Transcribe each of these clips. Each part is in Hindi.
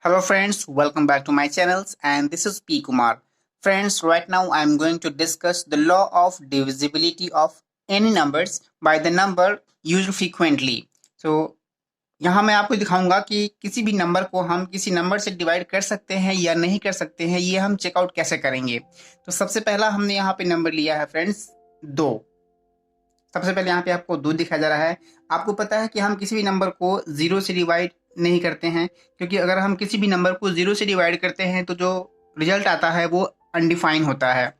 Hello friends, welcome back to my channels and this is P Kumar. Friends, right now I am going to discuss the law of divisibility of any numbers by the number used frequently. So यहाँ मैं आपको दिखाऊंगा कि किसी भी नंबर को हम किसी नंबर से डिवाइड कर सकते हैं या नहीं कर सकते हैं, ये हम चेकआउट कैसे करेंगे। तो सबसे पहला हमने यहाँ पे नंबर लिया है फ्रेंड्स 2। सबसे पहले यहाँ पे आपको 2 दिखाया जा रहा है। आपको पता है कि हम किसी भी नंबर को 0 से डिवाइड नहीं करते हैं, क्योंकि अगर हम किसी भी नंबर को 0 से डिवाइड करते हैं तो जो रिजल्ट आता है वो अनडिफाइन होता है।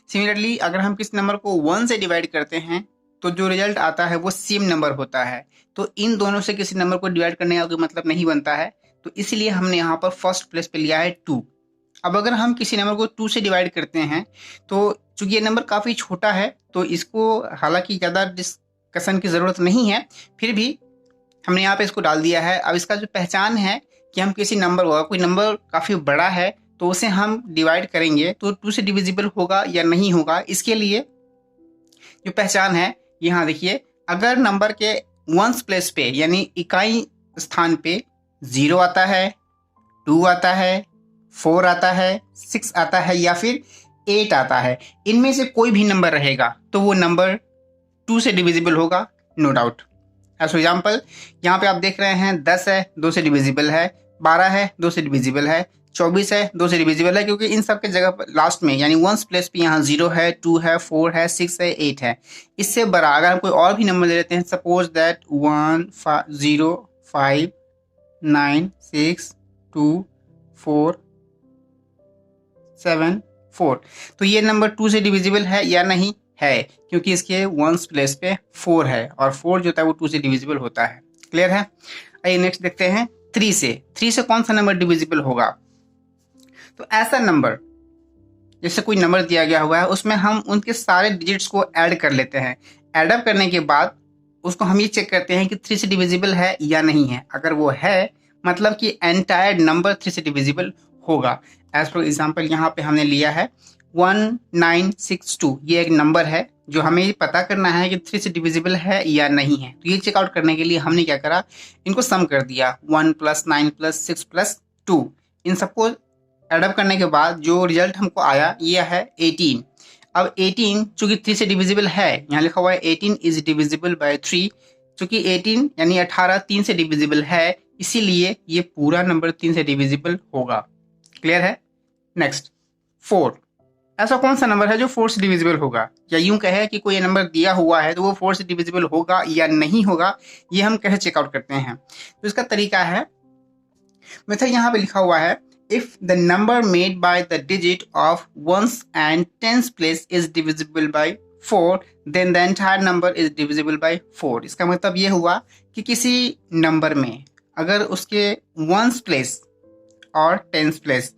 सिमिलरली अगर हम किसी नंबर को 1 से डिवाइड करते हैं तो जो रिजल्ट आता है वो सेम नंबर होता है। तो इन दोनों से किसी नंबर को डिवाइड करने का कोई मतलब नहीं बनता है, तो इसलिए हमने यहाँ पर फर्स्ट प्लेस पे लिया है 2। अब अगर हम किसी नंबर को 2 से डिवाइड करते हैं तो चूंकि ये नंबर काफ़ी छोटा है तो इसको हालांकि ज़्यादा डिस्कशन की ज़रूरत नहीं है, फिर भी हमने यहाँ पे इसको डाल दिया है। अब इसका जो पहचान है कि हम किसी नंबर को, कोई नंबर काफ़ी बड़ा है तो उसे हम डिवाइड करेंगे तो 2 से डिविजिबल होगा या नहीं होगा, इसके लिए जो पहचान है यहाँ देखिए, अगर नंबर के वंस प्लेस पे यानी इकाई स्थान पे 0 आता है, 2 आता है, 4 आता है, 6 आता है या फिर 8 आता है, इनमें से कोई भी नंबर रहेगा तो वो नंबर 2 से डिविजिबल होगा, no doubt. As for example यहाँ पे आप देख रहे हैं 10 है, 2 से डिविजिबल है, 12 है, 2 से डिविजिबल है, 24 है, 2 से डिविजिबल है, क्योंकि इन सब के जगह पर लास्ट में यानी वंस प्लेस पे यहाँ 0 है, 2 है, 4 है, 6 है, 8 है। इससे बड़ा अगर हम कोई और भी नंबर ले लेते हैं, सपोज दैट 1 0 5 9 6 2 4 7 4, तो ये नंबर 2 से डिविजिबल है या नहीं है, क्योंकि इसके वंस प्लेस पे 4 है और 4 जो होता है वो 2 से डिविजिबल होता है। क्लियर है। आइए नेक्स्ट देखते हैं 3 से। 3 से कौन सा नंबर डिविजिबल होगा? तो ऐसा नंबर जैसे कोई नंबर दिया गया हुआ है उसमें हम उनके सारे डिजिट्स को ऐड कर लेते हैं। ऐड अप करने के बाद उसको हम ये चेक करते हैं कि 3 से डिविजिबल है या नहीं है। अगर वो है मतलब कि एंटायर नंबर 3 से डिविजिबल होगा। एज फॉर एग्जाम्पल यहाँ पे हमने लिया है 1962, ये एक नंबर है जो हमें पता करना है कि 3 से डिविजिबल है या नहीं है। तो ये चेकआउट करने के लिए हमने क्या करा, इनको सम कर दिया, 1 + 9 + 6 + 2। इन सबको एडअप करने के बाद जो रिजल्ट हमको आया ये है 18। अब 18 चूंकि 3 से डिविजिबल है, यहाँ लिखा हुआ है 18 इज डिविजिबल बाय 3। चूंकि 18 यानी 18 3 से डिविजिबल है, इसीलिए ये पूरा नंबर 3 से डिविजिबल होगा। क्लियर है। नेक्स्ट 4। ऐसा कौन सा नंबर है जो 4 से डिविजिबल होगा, या यूं कहे कि कोई नंबर दिया हुआ है तो वो 4 से डिविजिबल होगा या नहीं होगा, ये हम कैसे चेकआउट करते हैं। तो इसका तरीका है, मेथड यहाँ पे लिखा हुआ है, if the number made by the digit of ones and tens place is divisible by 4 then the entire number is divisible by 4। इसका मतलब ये हुआ कि किसी नंबर में अगर उसके वंस प्लेस और टेंस प्लेस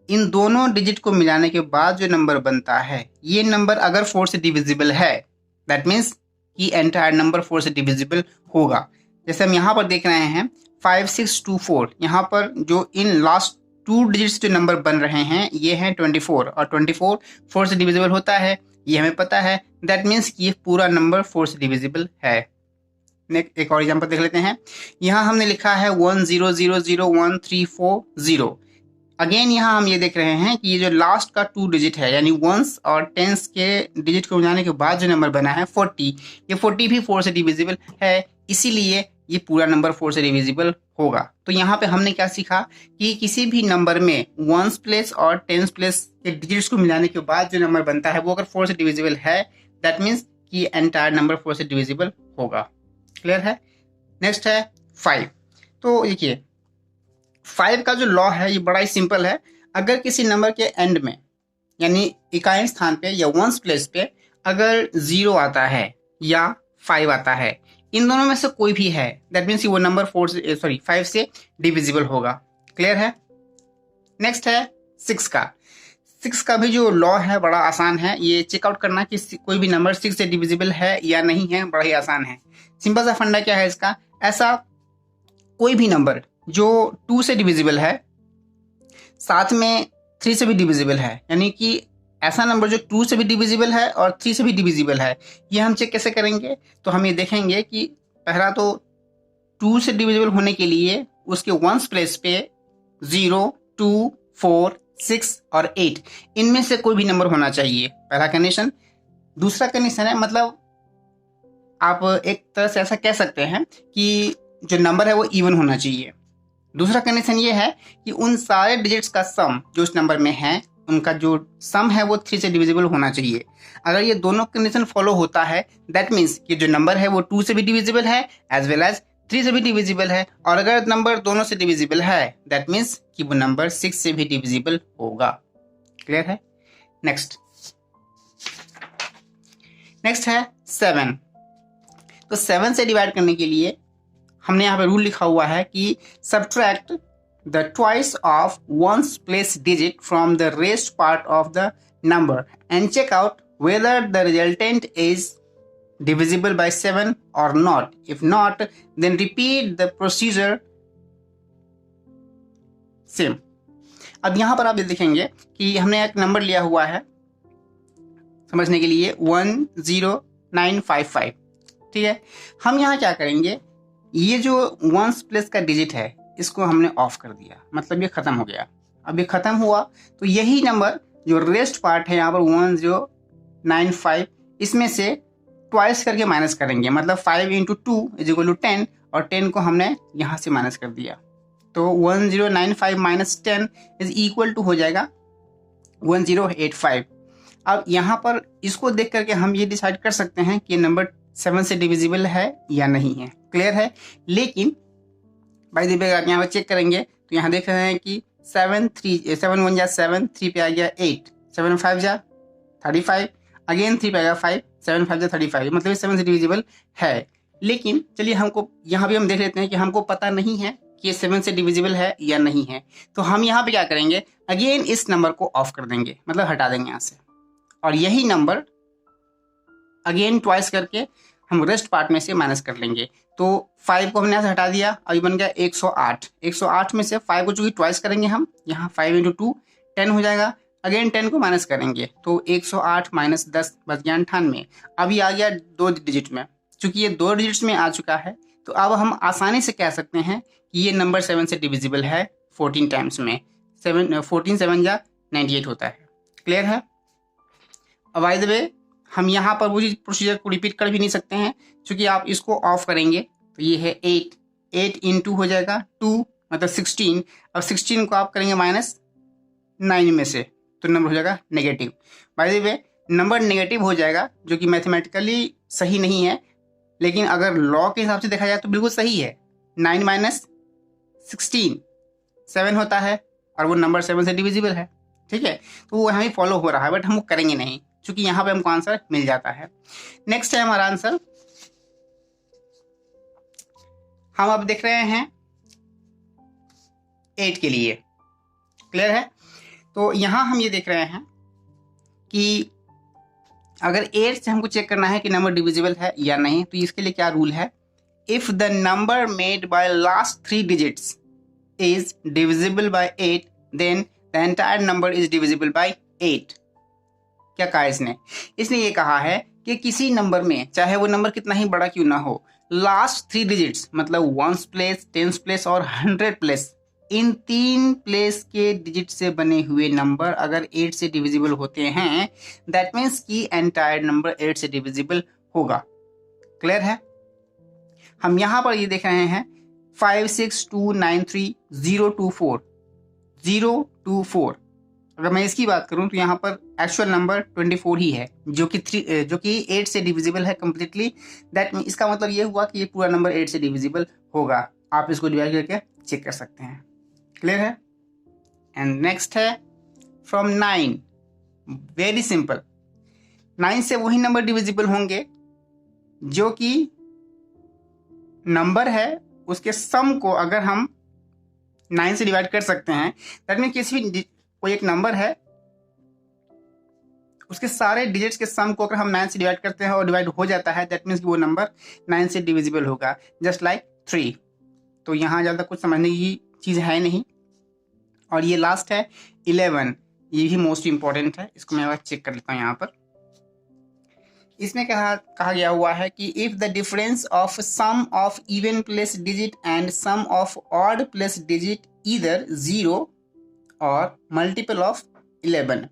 इन दोनों डिजिट को मिलाने के बाद जो नंबर बनता है, ये नंबर अगर 4 से डिविजिबल है, दैट मीन्स कि एंटायर नंबर 4 से डिविजिबल होगा। जैसे हम यहाँ पर देख रहे हैं 5624, यहाँ पर जो इन लास्ट 2 डिजिट्स जो नंबर बन रहे हैं ये हैं 24, और 24 4 से डिविजिबल होता है, ये हमें पता है। दैट मीन्स कि ये पूरा नंबर 4 से डिविजिबल है। नेक्स्ट एक और एग्जाम्पल देख लेते हैं। यहाँ हमने लिखा है 10001340। अगेन यहाँ हम ये देख रहे हैं कि ये जो लास्ट का 2 डिजिट है यानी वंस और टेंस के डिजिट को मिलाने के बाद जो नंबर बना है 40, ये 40 भी 4 से डिविजिबल है, इसीलिए ये पूरा नंबर 4 से डिविजिबल होगा। तो यहाँ पे हमने क्या सीखा कि किसी भी नंबर में वंस प्लेस और टेंस प्लेस के डिजिट्स को मिलाने के बाद जो नंबर बनता है वो अगर 4 से डिविजिबल है, दैट मीन्स कि एंटायर नंबर 4 से डिविजिबल होगा। क्लियर है। नेक्स्ट है 5। तो देखिए 5 का जो लॉ है ये बड़ा ही सिंपल है। अगर किसी नंबर के एंड में यानी इकाई स्थान पे या वंस प्लेस पे अगर 0 आता है या 5 आता है, इन दोनों में से कोई भी है, दैट मीन्स वो नंबर 5 से डिविजिबल होगा। क्लियर है। नेक्स्ट है 6 का। 6 का भी जो लॉ है बड़ा आसान है, ये चेकआउट करना कि कोई भी नंबर 6 से डिविजिबल है या नहीं है, बड़ा ही आसान है। सिंपल सा फंडा क्या है इसका, ऐसा कोई भी नंबर जो 2 से डिविजिबल है साथ में 3 से भी डिविजिबल है, यानी कि ऐसा नंबर जो 2 से भी डिविजिबल है और 3 से भी डिविजिबल है, ये हम चेक कैसे करेंगे। तो हम ये देखेंगे कि पहला तो 2 से डिविजिबल होने के लिए उसके वंस प्लेस पे 0, 2, 4, 6 और 8 इनमें से कोई भी नंबर होना चाहिए, पहला कंडीशन। दूसरा कंडीशन है, मतलब आप एक तरह से ऐसा कह सकते हैं कि जो नंबर है वो इवन होना चाहिए। दूसरा कंडीशन ये है कि उन सारे डिजिट्स का सम जो उस नंबर में है, उनका जो सम है वो 3 से डिविजिबल होना चाहिए। अगर ये दोनों कंडीशन फॉलो होता है, दैट मीन्स कि जो नंबर है वो 2 से भी डिविजिबल है एज वेल एज 3 से भी डिविजिबल है। और अगर नंबर दोनों से डिविजिबल है, दैट मीन्स कि वो नंबर 6 से भी डिविजिबल होगा। क्लियर है? नेक्स्ट है 7। तो 7 से डिवाइड करने के लिए हमने यहाँ पे रूल लिखा हुआ है कि subtract the twice of ones place digit from the rest part of the number and check out whether the resultant is divisible by 7 or not. If not, then repeat the procedure same. अब यहां पर आप ये देखेंगे कि हमने एक नंबर लिया हुआ है समझने के लिए 10955, ठीक है। हम यहाँ क्या करेंगे, ये जो वंस प्लेस का डिजिट है इसको हमने ऑफ कर दिया, मतलब ये खत्म हो गया। अब ये खत्म हुआ तो यही नंबर जो रेस्ट पार्ट है यहाँ पर 1095, इसमें से ट्वाइस करके माइनस करेंगे, मतलब 5 × 2 = 10 और 10 को हमने यहाँ से माइनस कर दिया। तो 1095 - 10 = हो जाएगा 1085। अब यहाँ पर इसको देख करके हम ये डिसाइड कर सकते हैं कि नंबर 7 से डिविजिबल है या नहीं है। क्लियर है? लेकिन बाय द वे आप यहाँ पर चेक करेंगे तो यहाँ देख रहे हैं कि 7 1 जा 7, 3 पे आ गया 8, 7 5 जा 35, अगेन 3 पे आ गया 5, 7 5 जा 35, मतलब 7 से डिविजिबल है। लेकिन चलिए हमको यहाँ भी हम देख लेते हैं कि हमको पता नहीं है कि ये 7 से डिविजिबल है या नहीं है। तो हम यहाँ पे क्या करेंगे, अगेन इस नंबर को ऑफ कर देंगे, मतलब हटा देंगे यहाँ से, और यही नंबर अगेन ट्वाइस करके हम रेस्ट पार्ट में से माइनस कर लेंगे। तो 5 को हमने यहाँ से हटा दिया, अभी बन गया 108। 108 में से 5 को चूंकि ट्वाइस करेंगे हम, यहाँ 5 × 2 10 हो जाएगा, अगेन 10 को माइनस करेंगे तो 108 - 10 बच गया 98। अभी आ गया 2 डिजिट में, चूंकि ये 2 डिजिट्स में आ चुका है तो अब हम आसानी से कह सकते हैं कि ये नंबर 7 से डिविजिबल है 14 टाइम्स में। 14 7 जा 98 होता है। क्लियर है? अब बाय द वे हम यहाँ पर वो प्रोसीजर को रिपीट कर भी नहीं सकते हैं, क्योंकि आप इसको ऑफ करेंगे तो ये है 8 × 2 हो जाएगा 2, मतलब 16। अब 16 को आप करेंगे -9 में से तो नंबर हो जाएगा negative. By the way number negative हो जाएगा, जो कि मैथमेटिकली सही नहीं है, लेकिन अगर लॉ के हिसाब से देखा जाए तो बिल्कुल सही है। 9 - 16 7 होता है और वो नंबर 7 से डिविजिबल है, ठीक है। तो वो हमें फॉलो हो रहा है, बट हम वो करेंगे नहीं, क्योंकि यहाँ पे हमको आंसर मिल जाता है। नेक्स्ट है हमारा आंसर, हम अब देख रहे हैं 8 के लिए। क्लियर है? तो यहाँ हम ये देख रहे हैं कि अगर 8 से हमको चेक करना है कि नंबर डिविजिबल है या नहीं, तो इसके लिए क्या रूल है, if the number made by last 3 digits is divisible by 8 then the entire number is divisible by 8। क्या कहा इसने? इसने ये कहा है कि किसी नंबर में, चाहे वो नंबर कितना ही बड़ा क्यों ना हो, लास्ट 3 डिजिट्स मतलब 1s प्लेस, 10s प्लेस और 100 प्लेस, इन 3 प्लेस के डिजिट से बने हुए नंबर अगर 8 से डिविजिबल होते हैं, दैट मीन्स कि एंटायर नंबर 8 से डिविजिबल होगा। क्लियर है? हम यहां पर ये देख रहे हैं 5 6 2 9 3 0 2 4 0 2 4। अगर मैं इसकी बात करूं तो यहाँ पर एक्चुअल नंबर 24 ही है, जो कि 8 से डिविजिबल है कम्प्लीटली। दैट मीन इसका मतलब ये हुआ कि ये पूरा नंबर 8 से डिविजिबल होगा। आप इसको डिवाइड करके चेक कर सकते हैं। क्लियर है? एंड नेक्स्ट है फ्रॉम 9। वेरी सिंपल, 9 से वही नंबर डिविजिबल होंगे जो कि नंबर है उसके सम को अगर हम 9 से डिवाइड कर सकते हैं। दैट मीन किसी भी कोई एक नंबर है उसके सारे डिजिट्स के सम को अगर हम 9 से डिवाइड करते हैं और डिवाइड हो जाता है, दैट मीन्स वो नंबर 9 से डिविजिबल होगा, जस्ट लाइक 3। तो यहाँ ज़्यादा कुछ समझने की चीज़ है नहीं। और ये लास्ट है 11, ये भी मोस्ट इंपॉर्टेंट है, इसको मैं चेक कर लेता हूँ। यहाँ पर इसमें कहा गया हुआ है कि if the difference of sum of even place digit and sum of odd place digit either 0 or multiple of 11,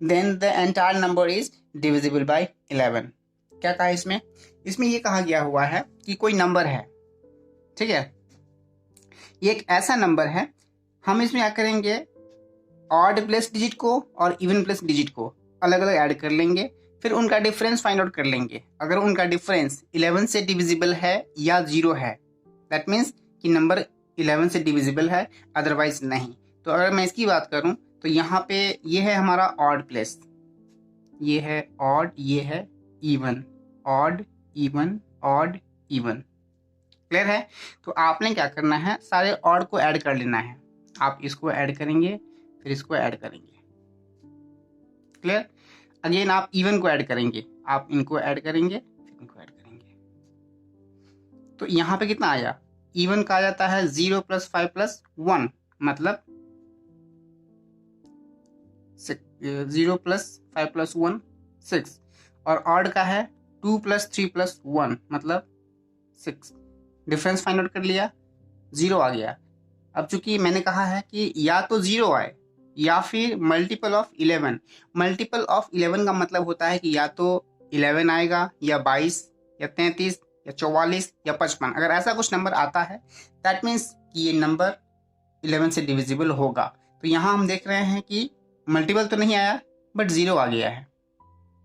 then the entire number is divisible by 11। क्या कहा इसमें? इसमें ये कहा गया हुआ है कि कोई नंबर है, ठीक है, ये एक ऐसा नंबर है, हम इसमें क्या करेंगे, ऑड प्लस डिजिट को और इवन प्लस डिजिट को अलग अलग ऐड कर लेंगे, फिर उनका डिफरेंस फाइंड आउट कर लेंगे। अगर उनका डिफरेंस 11 से डिविजिबल है या 0 है, दैट मीन्स कि नंबर 11 से डिविजिबल है, अदरवाइज नहीं। तो अगर मैं इसकी बात करूं तो यहाँ पे ये है हमारा ऑड प्लस, ये है ऑड, ये है even, odd even odd even. Clear है? तो आपने क्या करना है, सारे ऑड को ऐड कर लेना है। आप इसको ऐड करेंगे, फिर इसको ऐड करेंगे। क्लियर? अगेन आप इवन को ऐड करेंगे, आप इनको ऐड करेंगे, फिर इनको ऐड करेंगे। तो यहाँ पे कितना आया? इवन का आ जाता है 0 + 5 + 1, मतलब 0 + 5 + 1 6, और ऑड का है 2 + 3 + 1, मतलब 6। डिफरेंस फाइंड आउट कर लिया, 0 आ गया। अब चूंकि मैंने कहा है कि या तो 0 आए या फिर मल्टीपल ऑफ 11। मल्टीपल ऑफ 11 का मतलब होता है कि या तो 11 आएगा, या 22, या 33, या 44, या 55। अगर ऐसा कुछ नंबर आता है, दैट मीन्स कि ये नंबर 11 से डिविजिबल होगा। तो यहाँ हम देख रहे हैं कि मल्टीपल तो नहीं आया, बट 0 आ गया है।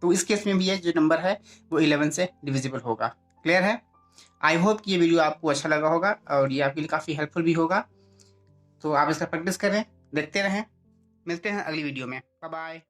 तो इस केस में भी ये जो नंबर है वो 11 से डिविजिबल होगा। क्लियर है? आई होप कि ये वीडियो आपको अच्छा लगा होगा और ये आपके लिए काफ़ी हेल्पफुल भी होगा। तो आप इसका प्रैक्टिस करें, देखते रहें। मिलते हैं अगली वीडियो में। Bye bye.